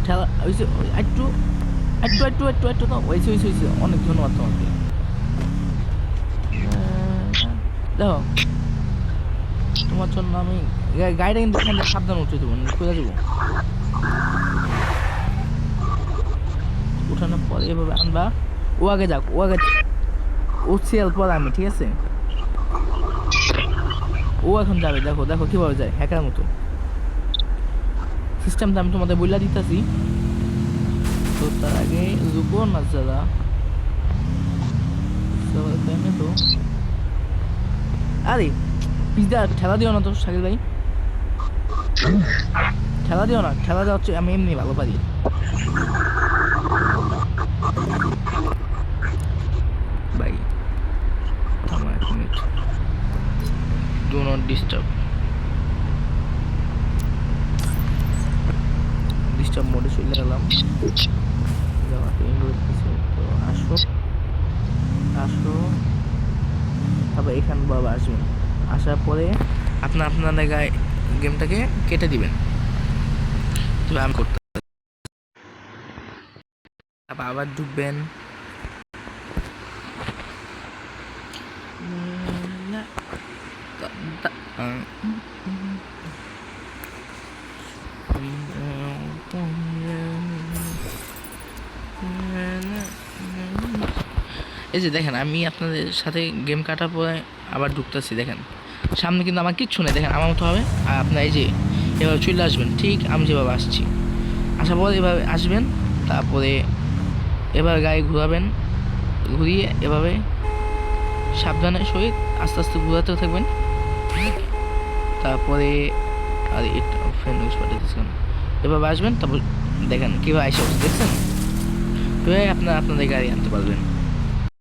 ঠেলা হয়েছে, একটু একটু একটু একটু একটু তো হয়েছে হয়েছে হয়েছে। অনেক ধন্যবাদ তোমাকে। দেখো তোমার জন্য আমি গাড়িটা কিন্তু এখান থেকে সাবধান উঠে দেবো, কোথায় দেবো উঠানোর পরে এভাবে আনবা। ও আগে যাক, ও আগে উঠছি, এরপর আমি, ঠিক আছে? ও এখন যাবে, দেখো দেখো কিভাবে যায় হ্যাকার মতো। সিস্টেমটা আমি তোমাদের বইলা দিতেছি। তো তার আগে রুকো না যারা তো, আরে পিজা ঠেলা দিও না তো শাকিল ভাই, ঠেলা দিও না, ঠেলা দেওয়া হচ্ছে আমি এমনি ভালো পারি। ভাই থামো 1 minute, do not disturb, disturb মোডে চলে গেলাম। যাওয়াতে ইনভাইট দিছে, তো আসো আসো, তারপর এখান বাবা আসবেন। আসার পরে আপনার জায়গায় গেমটাকে কেটে দিবেন, তবে আমি করতে, তারপর আবার ঢুকবেন। না, এই যে দেখেন আমি আপনাদের সাথে গেম কাটার পরে আবার ঢুকতেছি, দেখেন সামনে কিন্তু আমার কিচ্ছু নেই, দেখেন আমার মতো হবে। আর আপনার এই যে এভাবে চলে আসবেন, ঠিক আমি যেভাবে আসছি, আসার পর এভাবে আসবেন, তারপরে এবার গায়ে ঘোরাবেন, ঘুরিয়ে এভাবে সাবধানে সহিত আস্তে আস্তে ঘোরাতেও থাকবেন। তারপরে আর এটা ফ্রেন্ড ইউজ পাঠিয়েছেন, এভাবে আসবেন, তারপর দেখেন কীভাবে আইসা দেখছেন, এভাবে আপনাদের গাড়ি আনতে পারবেন।